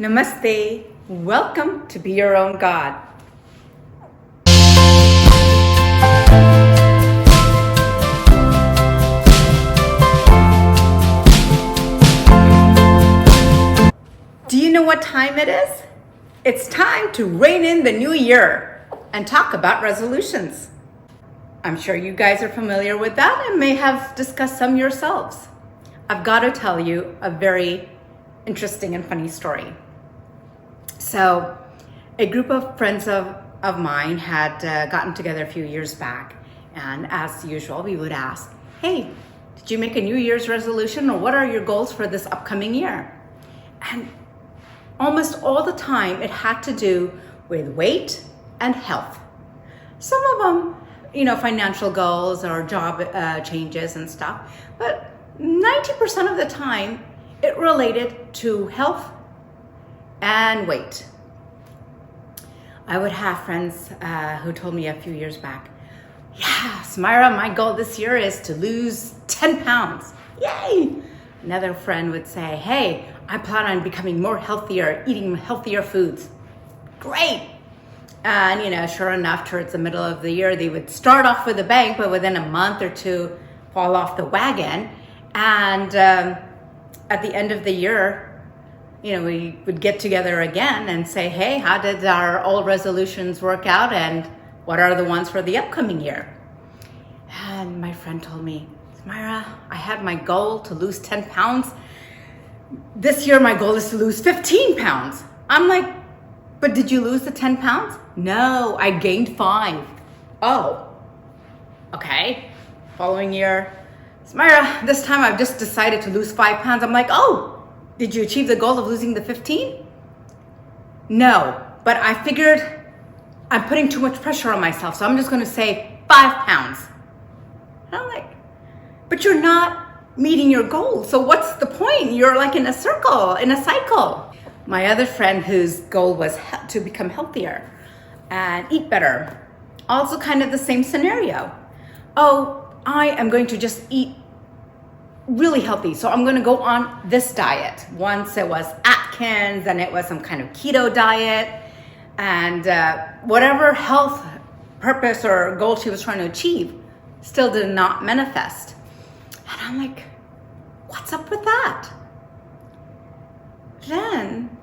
Namaste. Welcome to Be Your Own God. Do you know what time it is? It's time to rein in the new year and talk about resolutions. I'm sure you guys are familiar with that and may have discussed some yourselves. I've got to tell you a very interesting and funny story. So, a group of friends of mine had gotten together a few years back, and as usual, we would ask, hey, did you make a New Year's resolution, or what are your goals for this upcoming year? And almost all the time, it had to do with weight and health. Some of them, financial goals or job changes and stuff, but 90% of the time, it related to health and weight. I would have friends who told me a few years back, yes, Myra, my goal this year is to lose 10 pounds. Yay! Another friend would say, hey, I plan on becoming more healthier, eating healthier foods. Great! And sure enough, towards the middle of the year, they would start off with a bang, but within a month or two, fall off the wagon. And at the end of the year, we would get together again and say, hey, how did our old resolutions work out, and what are the ones for the upcoming year? And my friend told me, Myra, I had my goal to lose 10 pounds. This year, my goal is to lose 15 pounds. I'm like, but did you lose the 10 pounds? No, I gained 5. Oh, okay. Following year, Myra, this time I've just decided to lose 5 pounds. I'm like, oh, did you achieve the goal of losing the 15? No, but I figured I'm putting too much pressure on myself, so I'm just going to say 5 pounds. And I'm like, but you're not meeting your goal, so what's the point? You're like in a circle, in a cycle. My other friend whose goal was to become healthier and eat better, also kind of the same scenario. Oh, I am going to just eat really healthy, so I'm going to go on this diet. Once it was Atkins, then it was some kind of keto diet, and whatever health purpose or goal she was trying to achieve still did not manifest. And I'm like, what's up with that? Then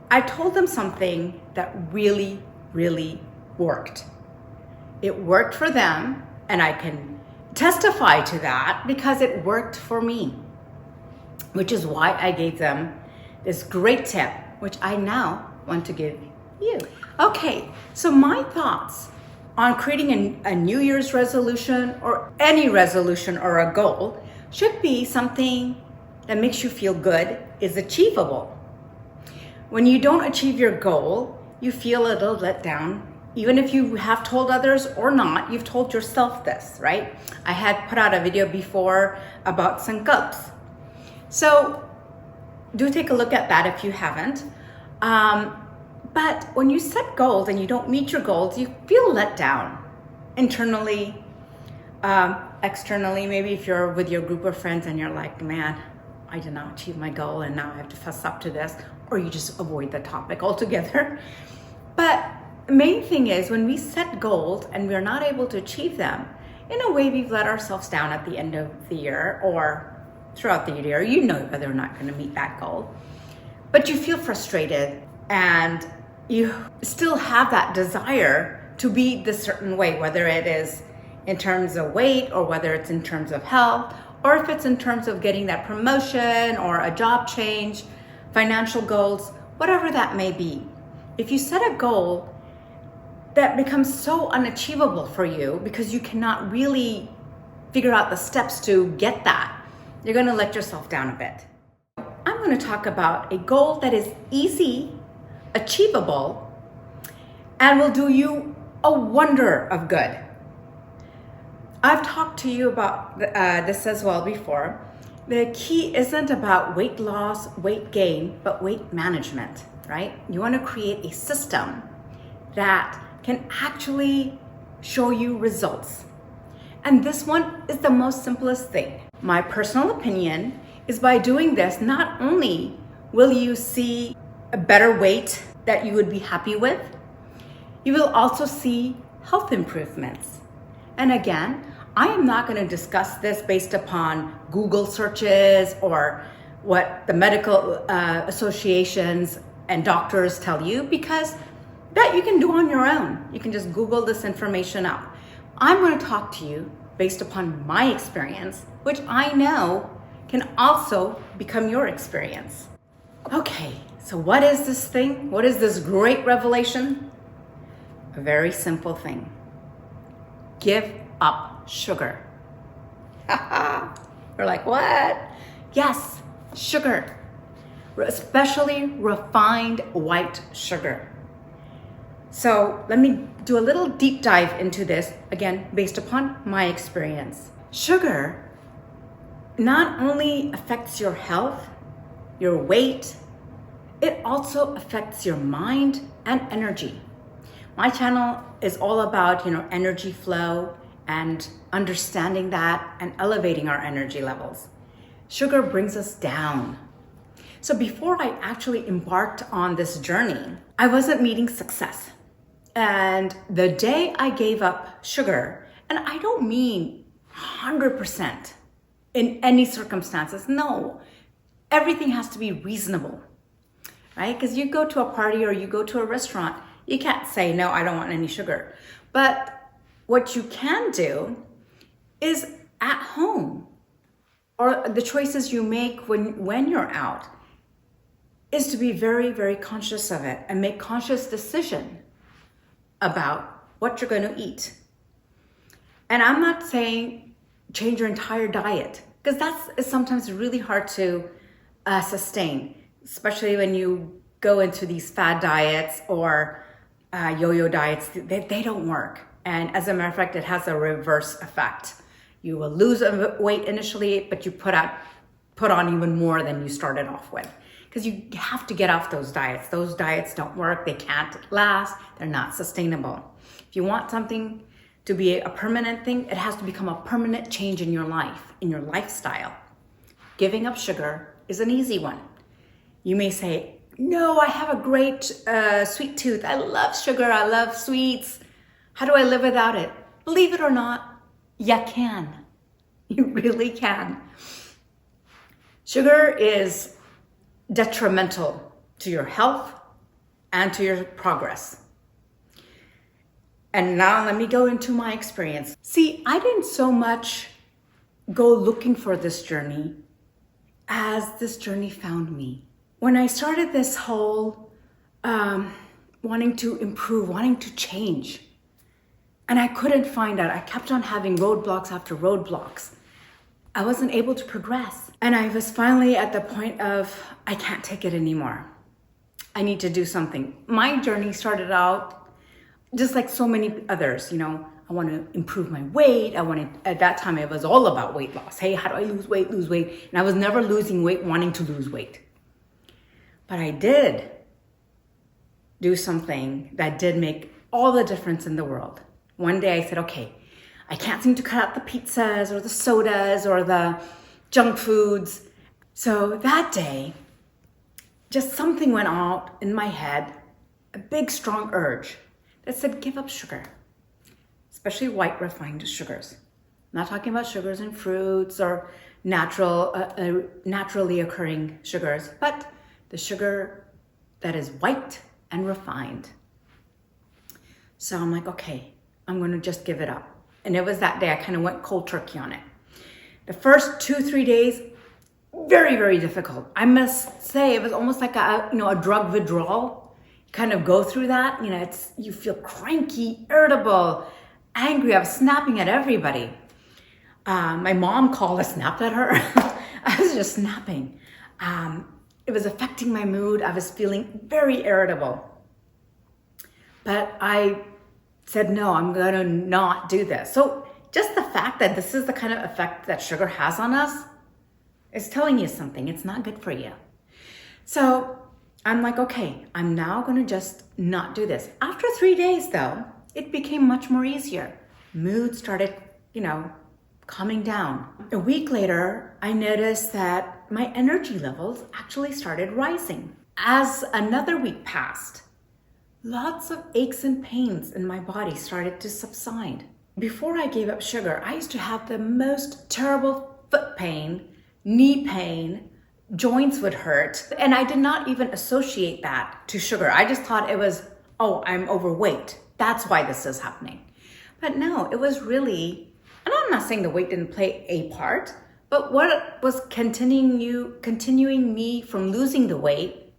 I told them something that really, really worked. It worked for them, and I can testify to that because it worked for me, which is why I gave them this great tip, which I now want to give you. Okay, so my thoughts on creating a New Year's resolution, or any resolution or a goal, should be something that makes you feel good, is achievable. When you don't achieve your goal, you feel a little let down. Even if you have told others or not, you've told yourself this, right? I had put out a video before about sankalps. So do take a look at that if you haven't. But when you set goals and you don't meet your goals, you feel let down internally, externally. Maybe if you're with your group of friends and you're like, man, I did not achieve my goal and now I have to fess up to this, or you just avoid the topic altogether. But the main thing is, when we set goals and we're not able to achieve them, in a way we've let ourselves down at the end of the year or throughout the year. You know whether or not going to meet that goal. But you feel frustrated and you still have that desire to be this certain way, whether it is in terms of weight, or whether it's in terms of health, or if it's in terms of getting that promotion or a job change, financial goals, whatever that may be. If you set a goal that becomes so unachievable for you because you cannot really figure out the steps to get that, you're going to let yourself down a bit. I'm going to talk about a goal that is easy, achievable, and will do you a wonder of good. I've talked to you about this as well before. The key isn't about weight loss, weight gain, but weight management, right? You want to create a system that can actually show you results. And this one is the most simplest thing. My personal opinion is by doing this, not only Will you see a better weight that you would be happy with? You will also see health improvements. And again, I am not going to discuss this based upon Google searches or what the medical associations and doctors tell you, because that you can do on your own. You can just Google this information up. I'm going to talk to you based upon my experience, which I know can also become your experience. Okay, so what is this thing? What is this great revelation? A very simple thing. Give up sugar. We're like, what? Yes, sugar. Especially refined white sugar. So let me do a little deep dive into this, again, based upon my experience. Sugar not only affects your health, your weight, it also affects your mind and energy. My channel is all about, energy flow and understanding that and elevating our energy levels. Sugar brings us down. So before I actually embarked on this journey, I wasn't meeting success. And the day I gave up sugar, and I don't mean 100% in any circumstances, no. Everything has to be reasonable, right? Because you go to a party or you go to a restaurant, you can't say, no, I don't want any sugar. But what you can do is at home, or the choices you make when you're out, is to be very, very conscious of it and make conscious decision about what you're going to eat. And I'm not saying change your entire diet, because that's sometimes really hard to sustain, especially when you go into these fad diets or yo-yo diets. They don't work. And as a matter of fact, it has a reverse effect. You will lose weight initially, but you put on even more than you started off with. Because you have to get off those diets. Those diets don't work. They can't last. They're not sustainable. If you want something to be a permanent thing, it has to become a permanent change in your life, in your lifestyle. Giving up sugar is an easy one. You may say, no, I have a great sweet tooth. I love sugar. I love sweets. How do I live without it? Believe it or not, you can. You really can. Sugar is detrimental to your health and to your progress. And now let me go into my experience. See, I didn't so much go looking for this journey as this journey found me. When I started this whole wanting to improve, wanting to change, and I couldn't find out, I kept on having roadblocks after roadblocks. I wasn't able to progress. And I was finally at the point of, I can't take it anymore. I need to do something. My journey started out just like so many others, I want to improve my weight. At that time, it was all about weight loss. Hey, how do I lose weight? And I was never losing weight, wanting to lose weight. But I did do something that did make all the difference in the world. One day I said, okay, I can't seem to cut out the pizzas or the sodas or the junk foods. So that day, just something went out in my head, a big, strong urge that said, give up sugar, especially white refined sugars. I'm not talking about sugars in fruits or naturally occurring sugars, but the sugar that is white and refined. So I'm like, okay, I'm going to just give it up. And it was that day I kind of went cold turkey on it. The first 2-3 days, very, very difficult. I must say it was almost like a drug withdrawal. You kind of go through that. You feel cranky, irritable, angry. I was snapping at everybody. My mom called, I snapped at her. I was just snapping. It was affecting my mood. I was feeling very irritable. But I said, no, I'm going to not do this. So just the fact that this is the kind of effect that sugar has on us is telling you something. It's not good for you. So I'm like, okay, I'm now going to just not do this. After 3 days, though, it became much more easier. Mood started, calming down. A week later, I noticed that my energy levels actually started rising. As another week passed, lots of aches and pains in my body started to subside. Before I gave up sugar, I used to have the most terrible foot pain, knee pain, joints would hurt. And I did not even associate that to sugar. I just thought it was, oh, I'm overweight. That's why this is happening. But no, it was really, and I'm not saying the weight didn't play a part, but what was continuing me from losing the weight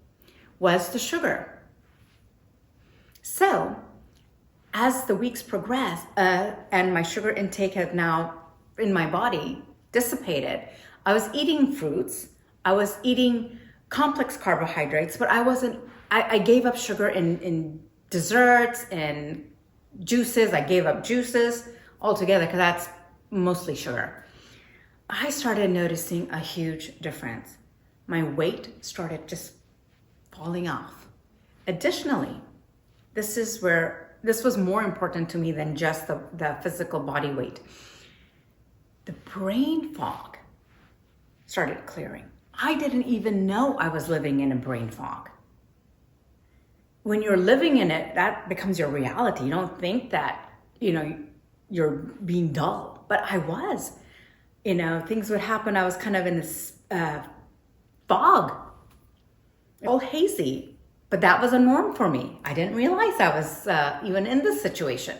was the sugar. So as the weeks progressed and my sugar intake has now in my body dissipated, I was eating fruits, I was eating complex carbohydrates, but I gave up sugar in desserts and juices. I gave up juices altogether because that's mostly sugar. I started noticing a huge difference. My weight started just falling off. Additionally, this was more important to me than just the physical body weight. The brain fog started clearing. I didn't even know I was living in a brain fog. When you're living in it, that becomes your reality. You don't think that, you're being dull, but I was. Things would happen. I was kind of in this fog, all hazy, but that was a norm for me. I didn't realize I was even in this situation.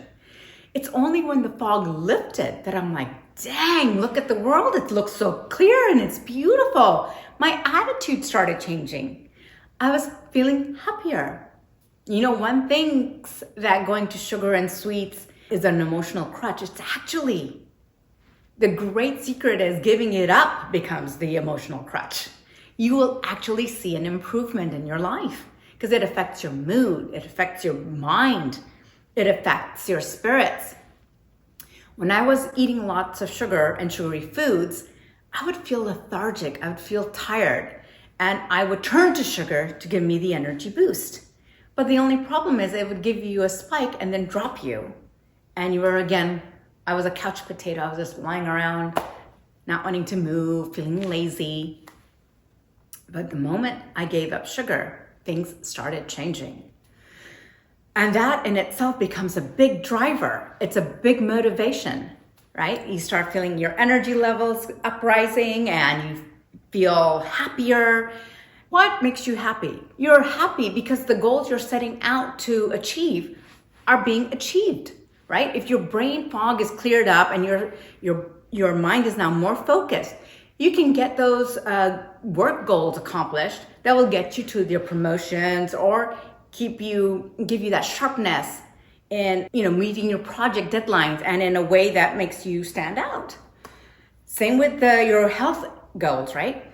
It's only when the fog lifted that I'm like, dang, look at the world. It looks so clear and it's beautiful. My attitude started changing. I was feeling happier. One thing that going to sugar and sweets is an emotional crutch. It's actually, the great secret is giving it up becomes the emotional crutch. You will actually see an improvement in your life because it affects your mood, it affects your mind, it affects your spirits. When I was eating lots of sugar and sugary foods, I would feel lethargic, I would feel tired, and I would turn to sugar to give me the energy boost. But the only problem is it would give you a spike and then drop you. And you were again, I was a couch potato. I was just lying around, not wanting to move, feeling lazy. But the moment I gave up sugar, things started changing. And that in itself becomes a big driver. It's a big motivation, right? You start feeling your energy levels uprising and you feel happier. What makes you happy? You're happy because the goals you're setting out to achieve are being achieved, right? If your brain fog is cleared up and your mind is now more focused, you can get those work goals accomplished that will get you to your promotions or give you that sharpness in meeting your project deadlines and in a way that makes you stand out. Same with your health goals, right?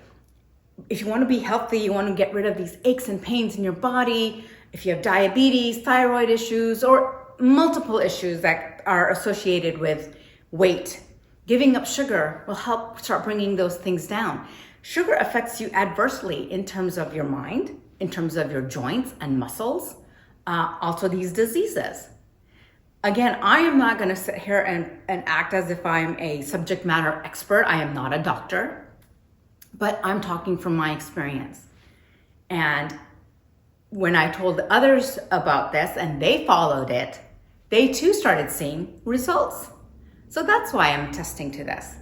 If you want to be healthy, you want to get rid of these aches and pains in your body. If you have diabetes, thyroid issues, or multiple issues that are associated with weight, giving up sugar will help start bringing those things down. Sugar affects you adversely in terms of your mind, in terms of your joints and muscles, also these diseases. Again, I am not going to sit here and act as if I'm a subject matter expert. I am not a doctor. But I'm talking from my experience. And when I told others about this and they followed it, they too started seeing results. So that's why I'm attesting to this.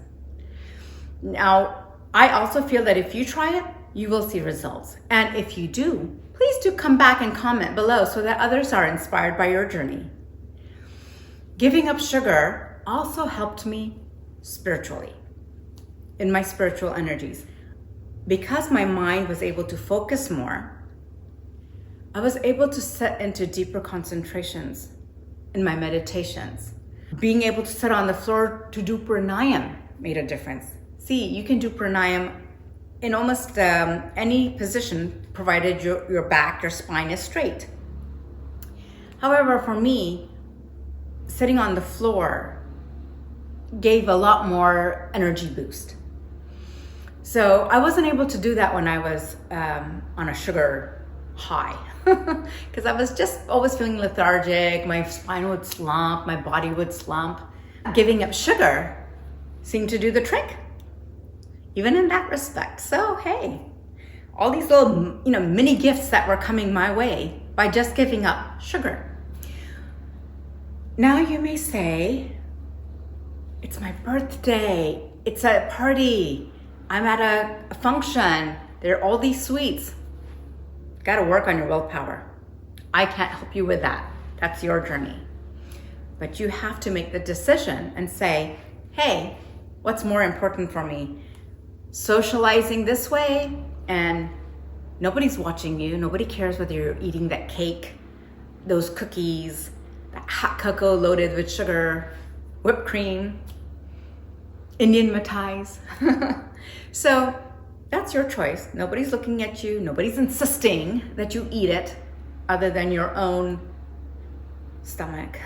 Now, I also feel that if you try it, you will see results. And if you do, please do come back and comment below so that others are inspired by your journey. Giving up sugar also helped me spiritually, in my spiritual energies. Because my mind was able to focus more, I was able to set into deeper concentrations in my meditations. Being able to sit on the floor to do pranayam made a difference. See, you can do pranayam in almost any position, provided your back, your spine is straight. However, for me, sitting on the floor gave a lot more energy boost. So I wasn't able to do that when I was on a sugar high because I was just always feeling lethargic. My spine would slump, my body would slump. Giving up sugar seemed to do the trick. even in that respect. So, hey, all these little, mini gifts that were coming my way by just giving up sugar. Now you may say, it's my birthday, it's a party, I'm at a function, there are all these sweets. Got to work on your willpower. I can't help you with that. That's your journey. But you have to make the decision and say, hey, what's more important for me? Socializing this way, and nobody's watching you. Nobody cares whether you're eating that cake, those cookies, that hot cocoa loaded with sugar, whipped cream, Indian mithais. So that's your choice. Nobody's looking at you. Nobody's insisting that you eat it other than your own stomach,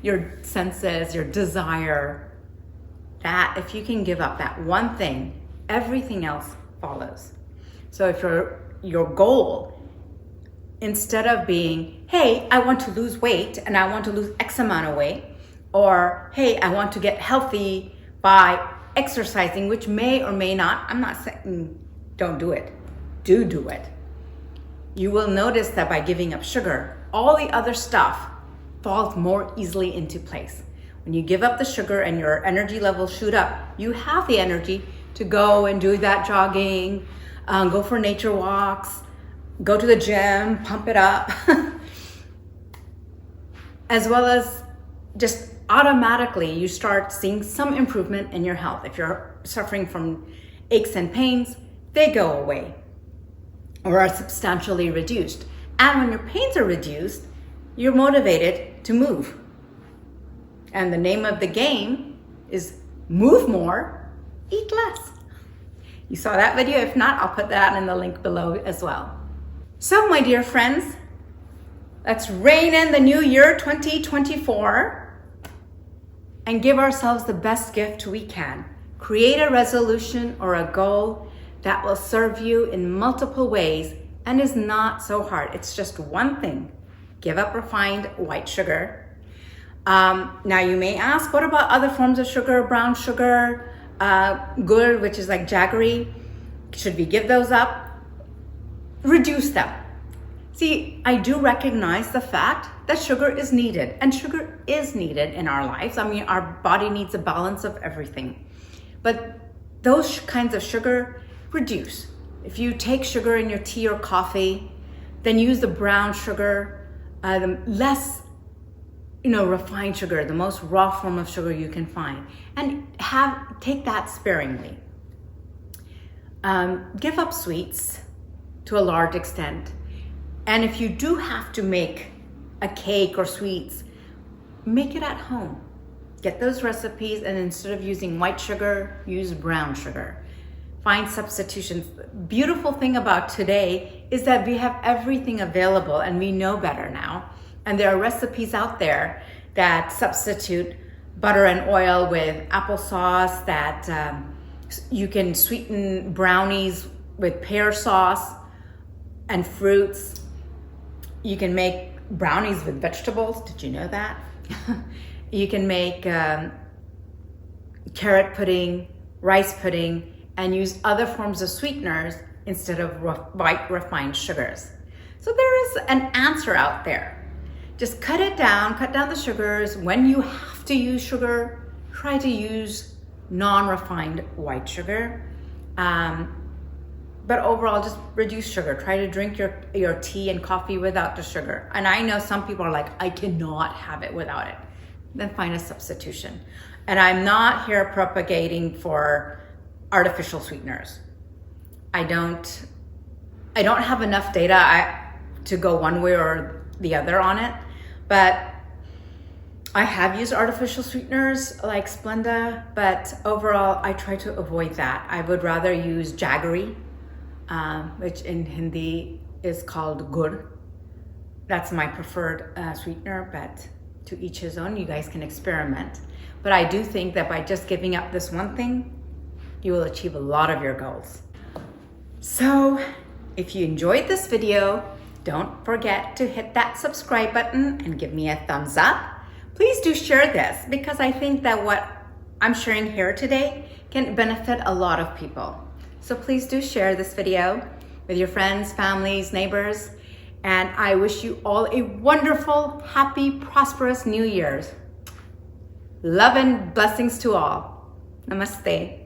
your senses, your desire. That if you can give up that one thing, everything else follows. So if your goal, instead of being, hey, I want to lose weight and I want to lose X amount of weight, or hey, I want to get healthy by exercising, which may or may not, I'm not saying don't do it, do it. You will notice that by giving up sugar, all the other stuff falls more easily into place. When you give up the sugar and your energy levels shoot up, you have the energy to go and do that jogging, go for nature walks, go to the gym, pump it up, as well as just automatically you start seeing some improvement in your health. If you're suffering from aches and pains, they go away or are substantially reduced. And when your pains are reduced, you're motivated to move. And the name of the game is move more, eat less. You saw that video? If not, I'll put that in the link below as well. So my dear friends, let's rein in the new year 2024 and give ourselves the best gift we can. Create a resolution or a goal that will serve you in multiple ways and is not so hard. It's just one thing. Give up refined white sugar. Now you may ask, what about other forms of sugar, brown sugar, gur, which is like jaggery? Should we give those up? Reduce them. See, I do recognize the fact that sugar is needed, and sugar is needed in our lives. I mean, our body needs a balance of everything. But those kinds of sugar, reduce. If you take sugar in your tea or coffee, then use the brown sugar, the less refined sugar, the most raw form of sugar you can find, and take that sparingly. Give up sweets to a large extent. And if you do have to make a cake or sweets, make it at home. Get those recipes, and instead of using white sugar, use brown sugar. Find substitutions. Beautiful thing about today is that we have everything available and we know better now. And there are recipes out there that substitute butter and oil with applesauce, that you can sweeten brownies with pear sauce and fruits. You can make brownies with vegetables. Did you know that? You can make carrot pudding, rice pudding, and use other forms of sweeteners instead of white refined sugars. So there is an answer out there. Just cut down the sugars. When you have to use sugar, try to use non-refined white sugar. But overall, just reduce sugar. Try to drink your tea and coffee without the sugar. And I know some people are like, I cannot have it without it. Then find a substitution. And I'm not here propagating for artificial sweeteners. I don't have enough data to go one way or the other on it, but I have used artificial sweeteners like Splenda, but overall I try to avoid that. I would rather use jaggery, which in Hindi is called gur. That's my preferred sweetener, but to each his own. You guys can experiment. But I do think that by just giving up this one thing, you will achieve a lot of your goals. So if you enjoyed this video, don't forget to hit that subscribe button and give me a thumbs up. Please do share this, because I think that what I'm sharing here today can benefit a lot of people. So please do share this video with your friends, families, neighbors, and I wish you all a wonderful, happy, prosperous New Year's. Love and blessings to all. Namaste.